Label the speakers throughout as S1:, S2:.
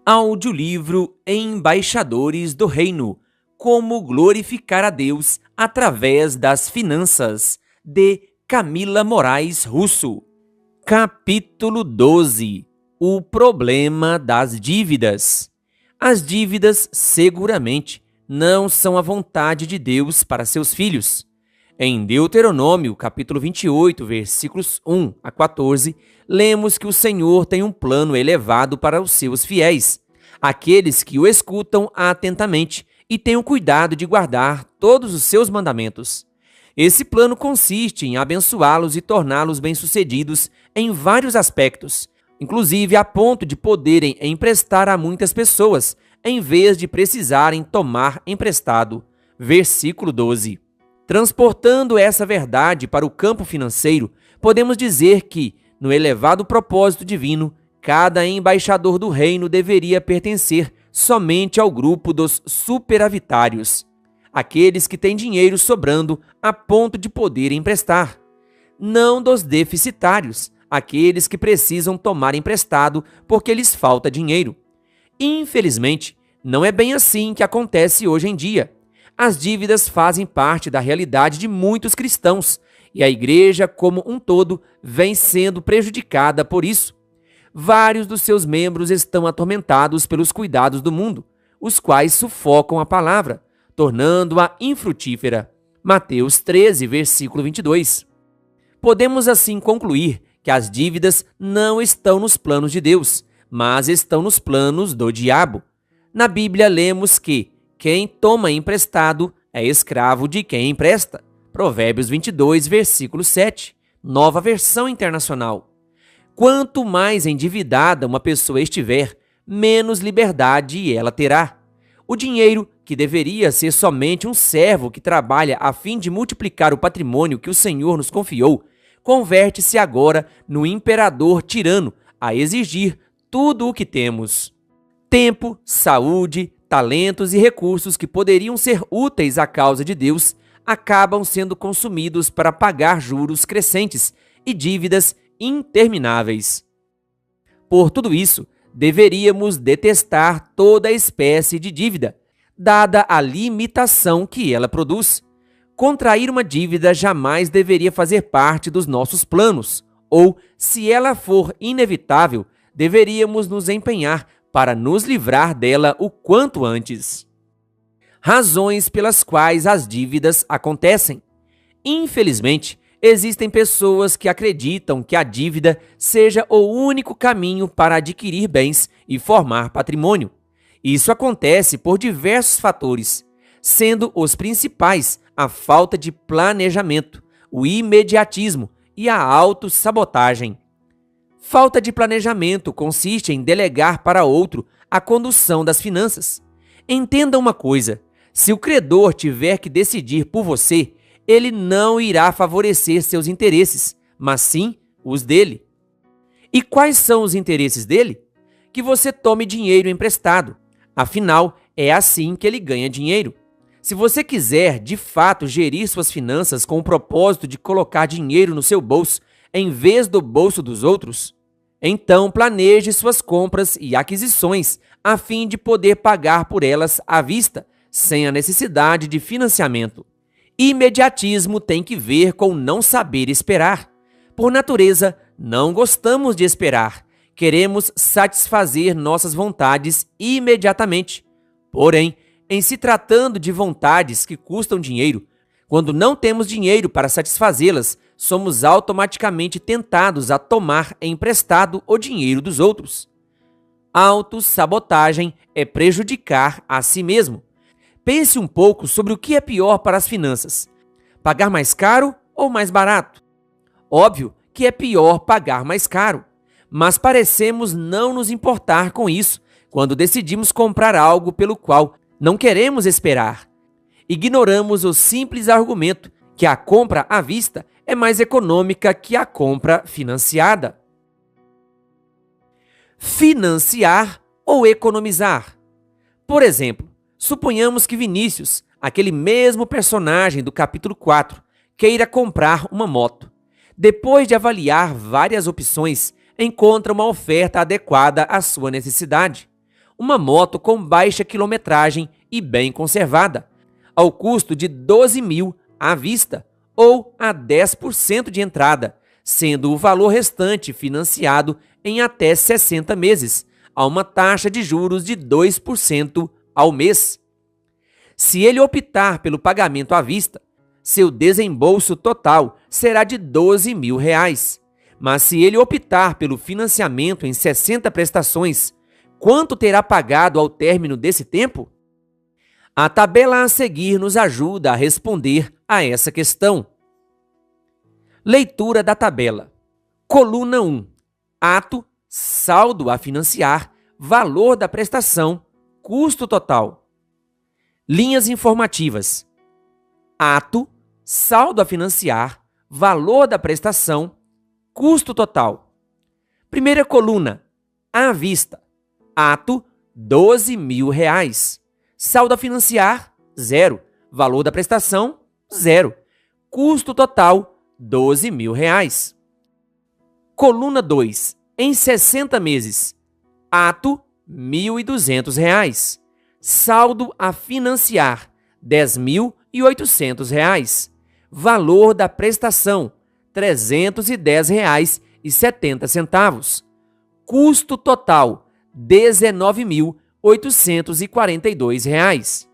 S1: Audiolivro Embaixadores do Reino: Como glorificar a Deus através das finanças, de Camila Moraes Russo. Capítulo 12: O problema das dívidas. As dívidas, seguramente, não são a vontade de Deus para seus filhos. Em Deuteronômio, capítulo 28, versículos 1 a 14, lemos que o Senhor tem um plano elevado para os seus fiéis, aqueles que o escutam atentamente e têm o cuidado de guardar todos os seus mandamentos. Esse plano consiste em abençoá-los e torná-los bem-sucedidos em vários aspectos, inclusive a ponto de poderem emprestar a muitas pessoas, em vez de precisarem tomar emprestado. Versículo 12. Transportando essa verdade para o campo financeiro, podemos dizer que, no elevado propósito divino, cada embaixador do reino deveria pertencer somente ao grupo dos superavitários, aqueles que têm dinheiro sobrando a ponto de poder emprestar, não dos deficitários, aqueles que precisam tomar emprestado porque lhes falta dinheiro. Infelizmente, não é bem assim que acontece hoje em dia. As dívidas fazem parte da realidade de muitos cristãos e a igreja, como um todo, vem sendo prejudicada por isso. Vários dos seus membros estão atormentados pelos cuidados do mundo, os quais sufocam a palavra, tornando-a infrutífera. Mateus 13, versículo 22. Podemos assim concluir que as dívidas não estão nos planos de Deus, mas estão nos planos do diabo. Na Bíblia lemos que quem toma emprestado é escravo de quem empresta. Provérbios 22, versículo 7, Nova Versão Internacional. Quanto mais endividada uma pessoa estiver, menos liberdade ela terá. O dinheiro, que deveria ser somente um servo que trabalha a fim de multiplicar o patrimônio que o Senhor nos confiou, converte-se agora no imperador tirano a exigir tudo o que temos. Tempo, saúde, talentos e recursos que poderiam ser úteis à causa de Deus acabam sendo consumidos para pagar juros crescentes e dívidas intermináveis. Por tudo isso, deveríamos detestar toda espécie de dívida, dada a limitação que ela produz. Contrair uma dívida jamais deveria fazer parte dos nossos planos, ou, se ela for inevitável, deveríamos nos empenhar para nos livrar dela o quanto antes. Razões pelas quais as dívidas acontecem. Infelizmente, existem pessoas que acreditam que a dívida seja o único caminho para adquirir bens e formar patrimônio. Isso acontece por diversos fatores, sendo os principais a falta de planejamento, o imediatismo e a autossabotagem. Falta de planejamento consiste em delegar para outro a condução das finanças. Entenda uma coisa: se o credor tiver que decidir por você, ele não irá favorecer seus interesses, mas sim os dele. E quais são os interesses dele? Que você tome dinheiro emprestado. Afinal, é assim que ele ganha dinheiro. Se você quiser, de fato, gerir suas finanças com o propósito de colocar dinheiro no seu bolso, em vez do bolso dos outros, então planeje suas compras e aquisições a fim de poder pagar por elas à vista, sem a necessidade de financiamento. Imediatismo tem que ver com não saber esperar. Por natureza, não gostamos de esperar. Queremos satisfazer nossas vontades imediatamente. Porém, em se tratando de vontades que custam dinheiro, quando não temos dinheiro para satisfazê-las, somos automaticamente tentados a tomar emprestado o dinheiro dos outros. Autossabotagem é prejudicar a si mesmo. Pense um pouco sobre o que é pior para as finanças: pagar mais caro ou mais barato? Óbvio que é pior pagar mais caro, mas parecemos não nos importar com isso quando decidimos comprar algo pelo qual não queremos esperar. Ignoramos o simples argumento que a compra à vista é mais econômica que a compra financiada. Financiar ou economizar? Por exemplo, suponhamos que Vinícius, aquele mesmo personagem do capítulo 4, queira comprar uma moto. Depois de avaliar várias opções, encontra uma oferta adequada à sua necessidade. uma moto com baixa quilometragem e bem conservada, ao custo de 12.000 à vista ou a 10% de entrada, sendo o valor restante financiado em até 60 meses, a uma taxa de juros de 2% ao mês. Se ele optar pelo pagamento à vista, seu desembolso total será de R$ 12.000. Mas se ele optar pelo financiamento em 60 prestações, quanto terá pagado ao término desse tempo? A tabela a seguir nos ajuda a responder a essa questão. Leitura da tabela. Coluna 1. Ato, saldo a financiar, valor da prestação, custo total. Linhas informativas. Ato, saldo a financiar, valor da prestação, custo total. Primeira coluna, à vista. Ato, R$ 12.000. Saldo a financiar, 0. Valor da prestação, 0. Custo total, R$ 12.000. Coluna 2, em 60 meses. Ato, R$ 1.200. Saldo a financiar, R$ 10.800. Valor da prestação, R$ 310,70. Custo total, R$ 19.842.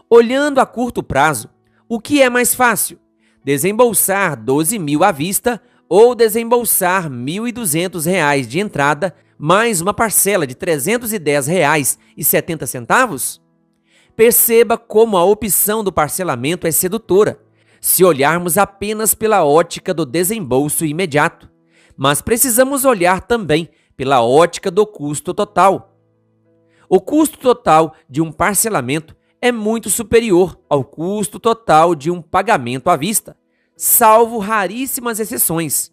S1: Olhando a curto prazo, o que é mais fácil? Desembolsar 12.000 à vista ou desembolsar R$ 1.200 de entrada mais uma parcela de R$ 310,70? Perceba como a opção do parcelamento é sedutora, se olharmos apenas pela ótica do desembolso imediato, mas precisamos olhar também pela ótica do custo total. O custo total de um parcelamento é muito superior ao custo total de um pagamento à vista, salvo raríssimas exceções.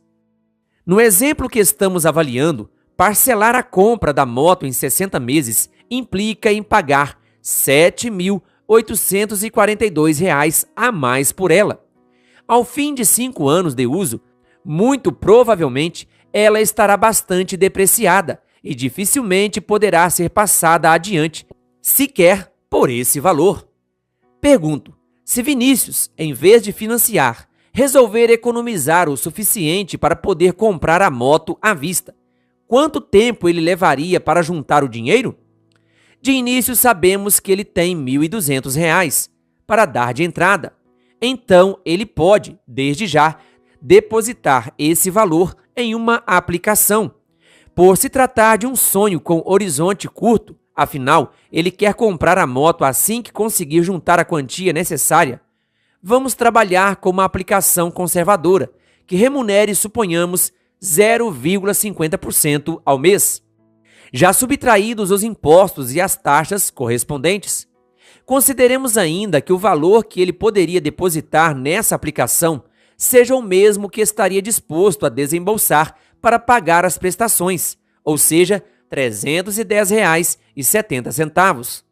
S1: No exemplo que estamos avaliando, parcelar a compra da moto em 60 meses implica em pagar R$ 7.842 a mais por ela. Ao fim de 5 anos de uso, muito provavelmente ela estará bastante depreciada e dificilmente poderá ser passada adiante, sequer por esse valor. Pergunto, se Vinícius, em vez de financiar, resolver economizar o suficiente para poder comprar a moto à vista, quanto tempo ele levaria para juntar o dinheiro? De início sabemos que ele tem R$ 1.200 para dar de entrada. Então ele pode, desde já, depositar esse valor em uma aplicação. Por se tratar de um sonho com horizonte curto, afinal, ele quer comprar a moto assim que conseguir juntar a quantia necessária. Vamos trabalhar com uma aplicação conservadora, que remunere, suponhamos, 0,50% ao mês, já subtraídos os impostos e as taxas correspondentes. Consideremos ainda que o valor que ele poderia depositar nessa aplicação seja o mesmo que estaria disposto a desembolsar para pagar as prestações, ou seja, R$ 310,70.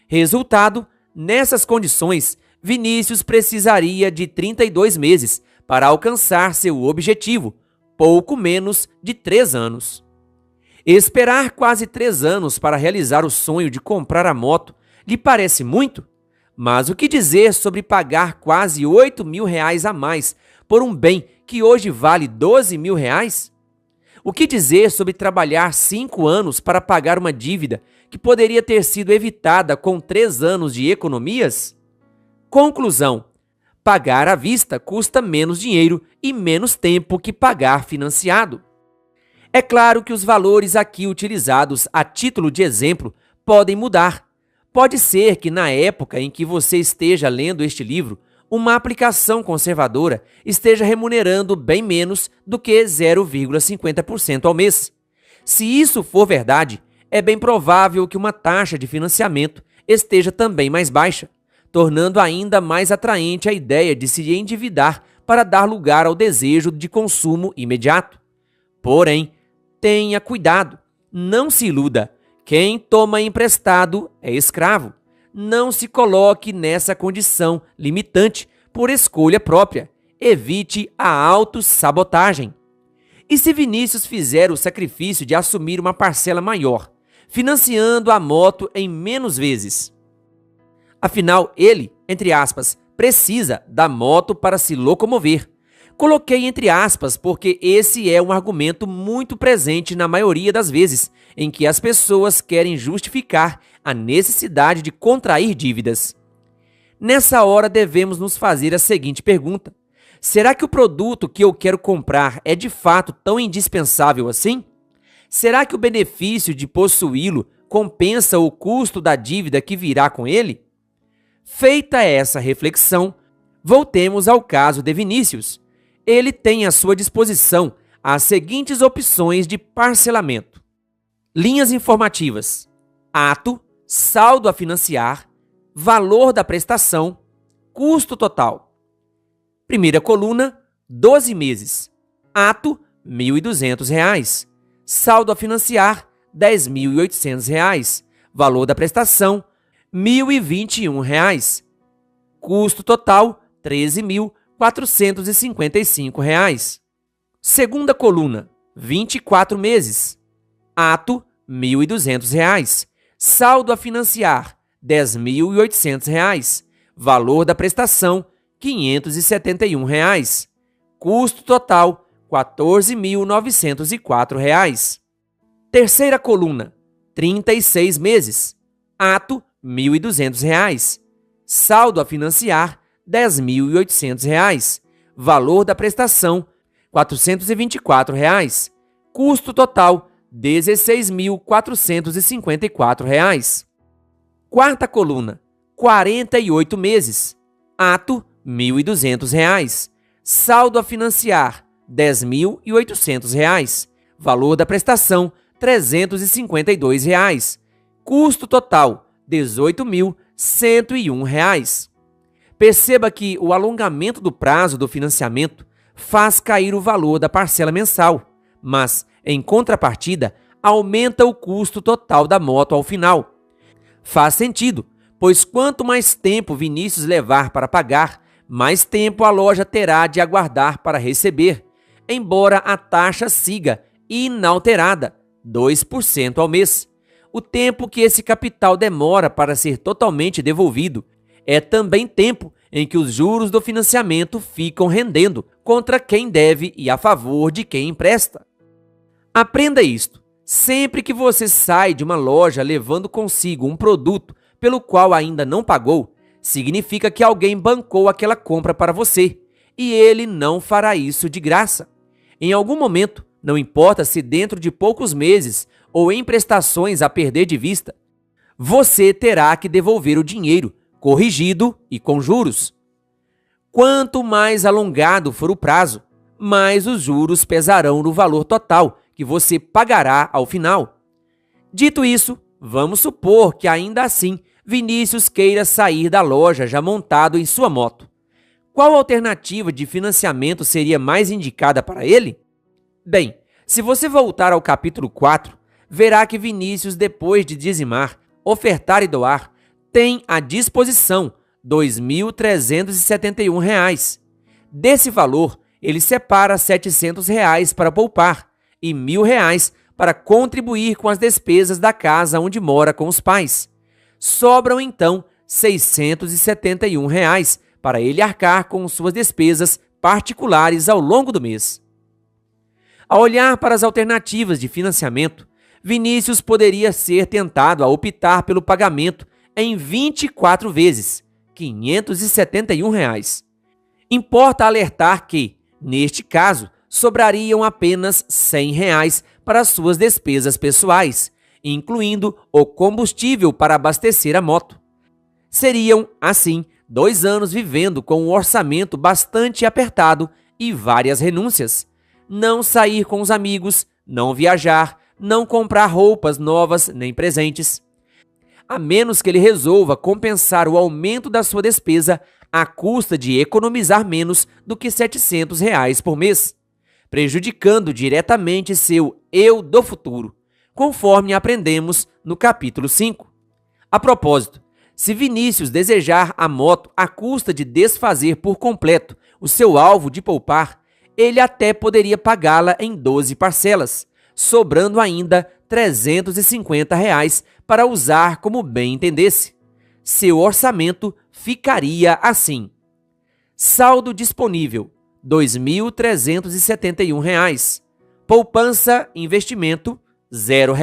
S1: Resultado, nessas condições, Vinícius precisaria de 32 meses para alcançar seu objetivo, pouco menos de 3 anos. Esperar quase 3 anos para realizar o sonho de comprar a moto lhe parece muito? Mas o que dizer sobre pagar quase R$ 8.000 a mais por um bem que hoje vale R$ 12.000? O que dizer sobre trabalhar 5 anos para pagar uma dívida que poderia ter sido evitada com 3 anos de economias? Conclusão: pagar à vista custa menos dinheiro e menos tempo que pagar financiado. É claro que os valores aqui utilizados a título de exemplo podem mudar. Pode ser que na época em que você esteja lendo este livro, uma aplicação conservadora esteja remunerando bem menos do que 0,50% ao mês. Se isso for verdade, é bem provável que uma taxa de financiamento esteja também mais baixa, tornando ainda mais atraente a ideia de se endividar para dar lugar ao desejo de consumo imediato. Porém, tenha cuidado, não se iluda. Quem toma emprestado é escravo. Não se coloque nessa condição limitante por escolha própria. Evite a autossabotagem. E se Vinícius fizer o sacrifício de assumir uma parcela maior, financiando a moto em menos vezes. Afinal, ele, entre aspas, precisa da moto para se locomover. Coloquei entre aspas porque esse é um argumento muito presente na maioria das vezes em que as pessoas querem justificar a necessidade de contrair dívidas. Nessa hora devemos nos fazer a seguinte pergunta: será que o produto que eu quero comprar é de fato tão indispensável assim? Será que o benefício de possuí-lo compensa o custo da dívida que virá com ele? Feita essa reflexão, voltemos ao caso de Vinícius. Ele tem à sua disposição as seguintes opções de parcelamento: linhas informativas, ato, saldo a financiar, valor da prestação, custo total. Primeira coluna, 12 meses. Ato, R$ 1.200. Saldo a financiar, R$ 10.800. Valor da prestação, R$ 1.021. Custo total, R$ 13.455. Segunda coluna, 24 meses. Ato, R$ 1.200. Saldo a financiar, R$ 10.800. Valor da prestação, R$ 571. Custo total, R$ 14.904. Terceira coluna, 36 meses. Ato, R$ 1.200. Saldo a financiar, R$ 10.800. Valor da prestação, R$ 424. Custo total, R$ 16.454. Quarta coluna, 48 meses. Ato, R$ 1.200. Saldo a financiar, R$ 10.800. Valor da prestação, R$ 352. Custo total, R$ 18.101. Perceba que o alongamento do prazo do financiamento faz cair o valor da parcela mensal, mas, em contrapartida, aumenta o custo total da moto ao final. Faz sentido, pois quanto mais tempo Vinícius levar para pagar, mais tempo a loja terá de aguardar para receber, embora a taxa siga inalterada, 2% ao mês. O tempo que esse capital demora para ser totalmente devolvido é também tempo em que os juros do financiamento ficam rendendo contra quem deve e a favor de quem empresta. Aprenda isto: sempre que você sai de uma loja levando consigo um produto pelo qual ainda não pagou, significa que alguém bancou aquela compra para você, e ele não fará isso de graça. Em algum momento, não importa se dentro de poucos meses ou em prestações a perder de vista, você terá que devolver o dinheiro, corrigido e com juros. Quanto mais alongado for o prazo, mais os juros pesarão no valor total que você pagará ao final. Dito isso, vamos supor que ainda assim Vinícius queira sair da loja já montado em sua moto. Qual alternativa de financiamento seria mais indicada para ele? Bem, se você voltar ao capítulo 4, verá que Vinícius, depois de dizimar, ofertar e doar, tem à disposição R$ 2.371. Desse valor, ele separa R$ 700 para poupar e R$ 1.000 para contribuir com as despesas da casa onde mora com os pais. Sobram então R$ 671 para ele arcar com suas despesas particulares ao longo do mês. Ao olhar para as alternativas de financiamento, Vinícius poderia ser tentado a optar pelo pagamento em 24 vezes, R$ 571. Importa alertar que, neste caso, sobrariam apenas R$ 100 para suas despesas pessoais, incluindo o combustível para abastecer a moto. Seriam, assim, 2 anos vivendo com um orçamento bastante apertado e várias renúncias. Não sair com os amigos, não viajar, não comprar roupas novas nem presentes. A menos que ele resolva compensar o aumento da sua despesa à custa de economizar menos do que R$ 700 por mês, prejudicando diretamente seu eu do futuro, conforme aprendemos no capítulo 5. A propósito, se Vinícius desejar a moto à custa de desfazer por completo o seu alvo de poupar, ele até poderia pagá-la em 12 parcelas, sobrando ainda R$ 350 para usar como bem entendesse. Seu orçamento ficaria assim: saldo disponível R$ 2.371, poupança investimento R$ 0,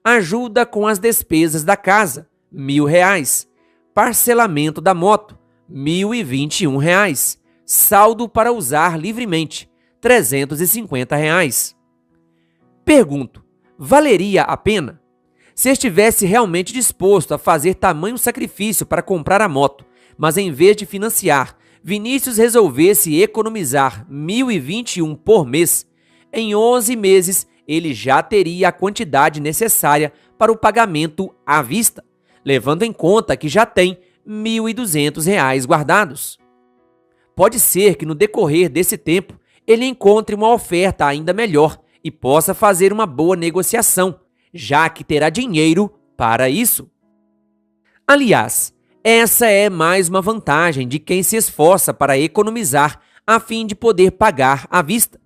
S1: ajuda com as despesas da casa R$ 1.000, parcelamento da moto R$ 1.021, saldo para usar livremente R$ 350. Pergunto: valeria a pena? Se estivesse realmente disposto a fazer tamanho sacrifício para comprar a moto, mas em vez de financiar, Vinícius resolvesse economizar R$ 1.021 por mês, em 11 meses ele já teria a quantidade necessária para o pagamento à vista, levando em conta que já tem R$ 1.200 guardados. Pode ser que no decorrer desse tempo ele encontre uma oferta ainda melhor e possa fazer uma boa negociação, já que terá dinheiro para isso. Aliás, essa é mais uma vantagem de quem se esforça para economizar a fim de poder pagar à vista,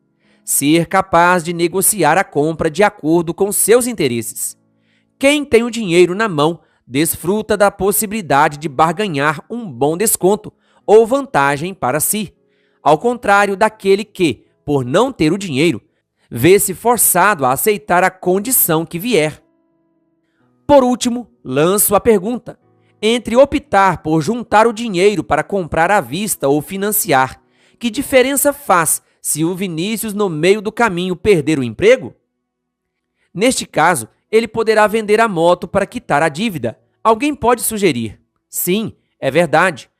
S1: ser capaz de negociar a compra de acordo com seus interesses. Quem tem o dinheiro na mão desfruta da possibilidade de barganhar um bom desconto ou vantagem para si, ao contrário daquele que, por não ter o dinheiro, vê-se forçado a aceitar a condição que vier. Por último, lanço a pergunta: entre optar por juntar o dinheiro para comprar à vista ou financiar, que diferença faz se o Vinícius no meio do caminho perder o emprego? Neste caso, ele poderá vender a moto para quitar a dívida. Alguém pode sugerir: sim, é verdade.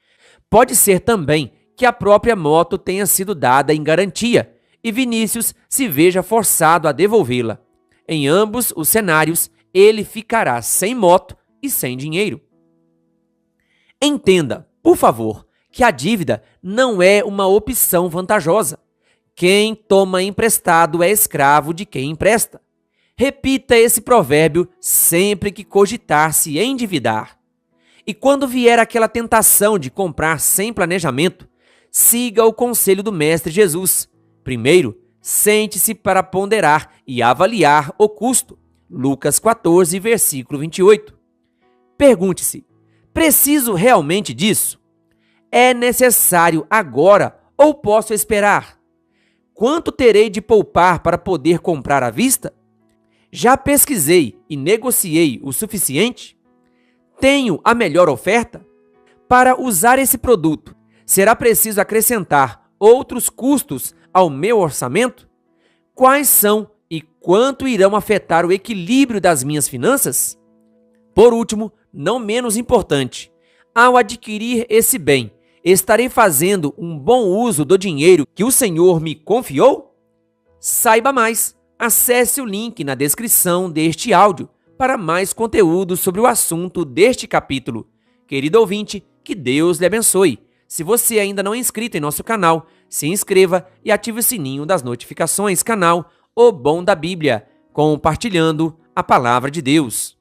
S1: Pode ser também que a própria moto tenha sido dada em garantia e Vinícius se veja forçado a devolvê-la. Em ambos os cenários, ele ficará sem moto e sem dinheiro. Entenda, por favor, que a dívida não é uma opção vantajosa. Quem toma emprestado é escravo de quem empresta. Repita esse provérbio sempre que cogitar se endividar. E quando vier aquela tentação de comprar sem planejamento, siga o conselho do Mestre Jesus. Primeiro, sente-se para ponderar e avaliar o custo. Lucas 14, versículo 28. Pergunte-se: preciso realmente disso? É necessário agora ou posso esperar? Quanto terei de poupar para poder comprar à vista? Já pesquisei e negociei o suficiente? Tenho a melhor oferta? Para usar esse produto, será preciso acrescentar outros custos ao meu orçamento? Quais são e quanto irão afetar o equilíbrio das minhas finanças? Por último, não menos importante, ao adquirir esse bem, estarei fazendo um bom uso do dinheiro que o Senhor me confiou? Saiba mais. Acesse o link na descrição deste áudio para mais conteúdo sobre o assunto deste capítulo. Querido ouvinte, que Deus lhe abençoe. Se você ainda não é inscrito em nosso canal, se inscreva e ative o sininho das notificações. Canal O Bom da Bíblia, compartilhando a Palavra de Deus.